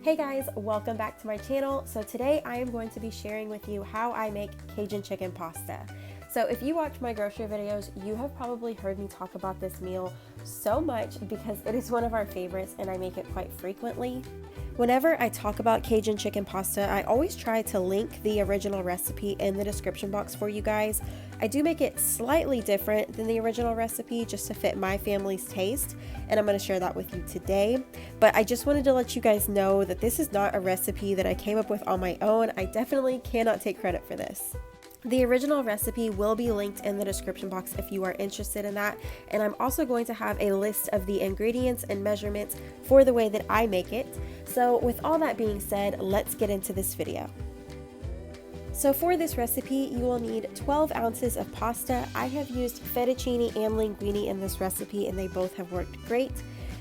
Hey guys, welcome back to my channel. So today I am going to be sharing with you how I make Cajun chicken pasta. So if you watch my grocery videos, you have probably heard me talk about this meal so much because it is one of our favorites and I make it quite frequently. Whenever I talk about Cajun chicken pasta, I always try to link the original recipe in the description box for you guys. I do make it slightly different than the original recipe just to fit my family's taste, and I'm going to share that with you today. But I just wanted to let you guys know that this is not a recipe that I came up with on my own. I definitely cannot take credit for this. The original recipe will be linked in the description box if you are interested in that, and I'm also going to have a list of the ingredients and measurements for the way that I make it. So with all that being said, let's get into this video. So for this recipe, you will need 12 ounces of pasta. I have used fettuccine and linguine in this recipe and they both have worked great.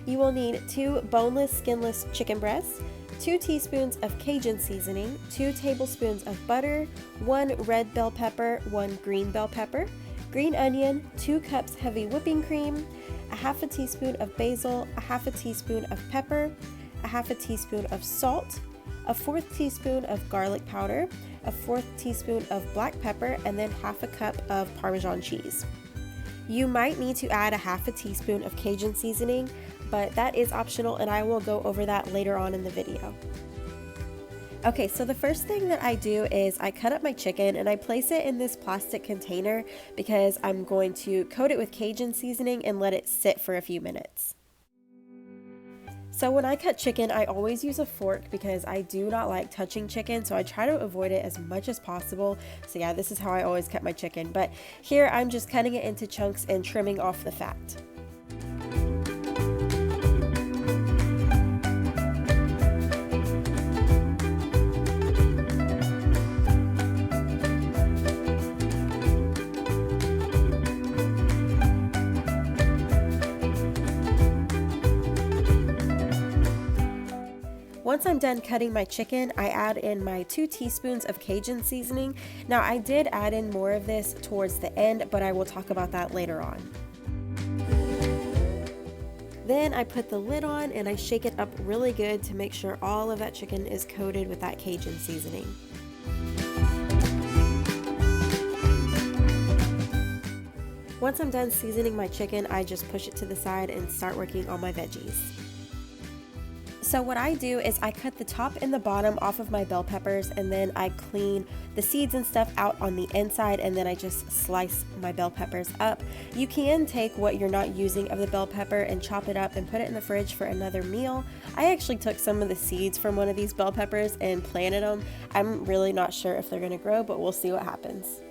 You will need 2 boneless, skinless chicken breasts, 2 teaspoons of Cajun seasoning, 2 tablespoons of butter, 1 red bell pepper, 1 green bell pepper, green onion, 2 cups heavy whipping cream, a half a teaspoon of basil, a half a teaspoon of pepper, a half a teaspoon of salt, a 1/4 teaspoon of garlic powder, a 1/4 teaspoon of black pepper, and then half a cup of Parmesan cheese. You might need to add a half a teaspoon of Cajun seasoning, but that is optional and I will go over that later on in the video. Okay, so the first thing that I do is I cut up my chicken and I place it in this plastic container because I'm going to coat it with Cajun seasoning and let it sit for a few minutes. So when I cut chicken, I always use a fork because I do not like touching chicken, so I try to avoid it as much as possible. So yeah, this is how I always cut my chicken, but here I'm just cutting it into chunks and trimming off the fat. Once I'm done cutting my chicken, I add in my 2 teaspoons of Cajun seasoning. Now I did add in more of this towards the end, but I will talk about that later on. Then I put the lid on and I shake it up really good to make sure all of that chicken is coated with that Cajun seasoning. Once I'm done seasoning my chicken, I just push it to the side and start working on my veggies. So what I do is I cut the top and the bottom off of my bell peppers and then I clean the seeds and stuff out on the inside and then I just slice my bell peppers up. You can take what you're not using of the bell pepper and chop it up and put it in the fridge for another meal. I actually took some of the seeds from one of these bell peppers and planted them. I'm really not sure if they're gonna grow, but we'll see what happens.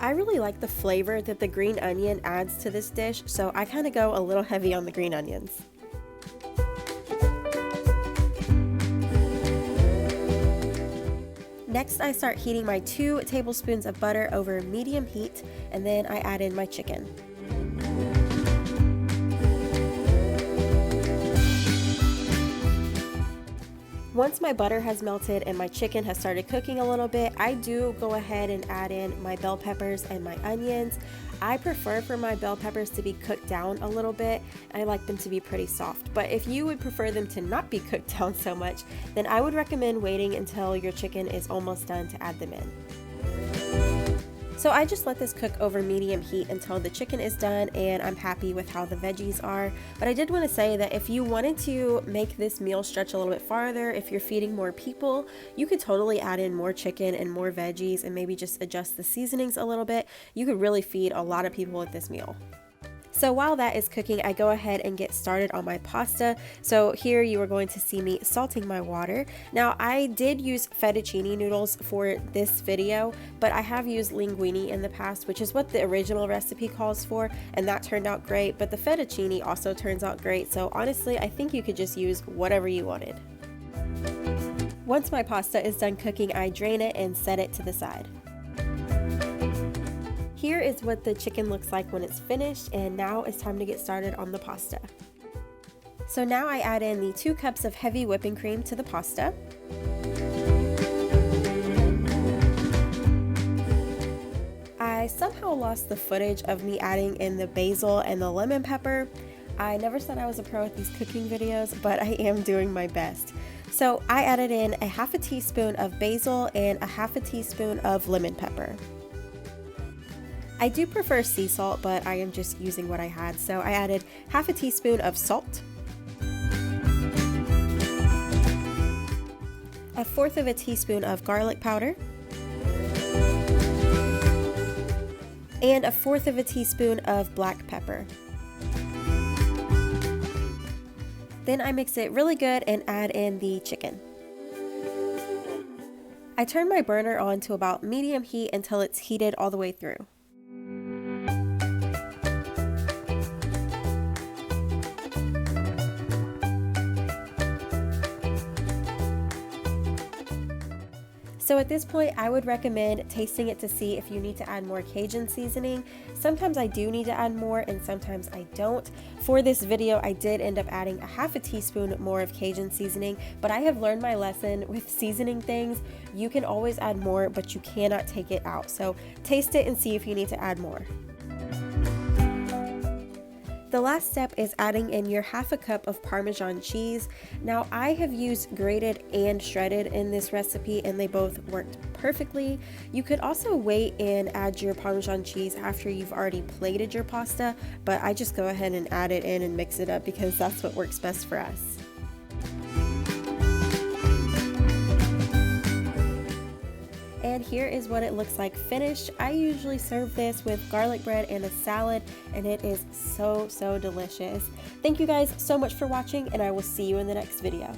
I really like the flavor that the green onion adds to this dish, so I kind of go a little heavy on the green onions. Next, I start heating my 2 tablespoons of butter over medium heat, and then I add in my chicken. Once my butter has melted and my chicken has started cooking a little bit, I do go ahead and add in my bell peppers and my onions. I prefer for my bell peppers to be cooked down a little bit. I like them to be pretty soft, but if you would prefer them to not be cooked down so much, then I would recommend waiting until your chicken is almost done to add them in. So I just let this cook over medium heat until the chicken is done and I'm happy with how the veggies are. But I did want to say that if you wanted to make this meal stretch a little bit farther, if you're feeding more people, you could totally add in more chicken and more veggies and maybe just adjust the seasonings a little bit. You could really feed a lot of people with this meal. So while that is cooking, I go ahead and get started on my pasta. So here you are going to see me salting my water. Now I did use fettuccine noodles for this video, but I have used linguine in the past, which is what the original recipe calls for, and that turned out great, but the fettuccine also turns out great. So honestly, I think you could just use whatever you wanted. Once my pasta is done cooking, I drain it and set it to the side. Here is what the chicken looks like when it's finished, and now it's time to get started on the pasta. So now I add in the 2 cups of heavy whipping cream to the pasta. I somehow lost the footage of me adding in the basil and the lemon pepper. I never said I was a pro at these cooking videos, but I am doing my best. So I added in a 1/2 teaspoon of basil and a 1/2 teaspoon of lemon pepper. I do prefer sea salt, but I am just using what I had. So I added 1/2 teaspoon of salt, 1/4 teaspoon of garlic powder, and 1/4 teaspoon of black pepper. Then I mix it really good and add in the chicken. I turn my burner on to about medium heat until it's heated all the way through. So at this point, I would recommend tasting it to see if you need to add more Cajun seasoning. Sometimes I do need to add more and sometimes I don't. For this video, I did end up adding a 1/2 teaspoon more of Cajun seasoning, but I have learned my lesson with seasoning things. You can always add more, but you cannot take it out. So taste it and see if you need to add more. The last step is adding in your 1/2 cup of Parmesan cheese. Now I have used grated and shredded in this recipe and they both worked perfectly. You could also wait and add your Parmesan cheese after you've already plated your pasta, but I just go ahead and add it in and mix it up because that's what works best for us. And here is what it looks like finished. I usually serve this with garlic bread and a salad, and it is so delicious. Thank you guys so much for watching, and I will see you in the next video.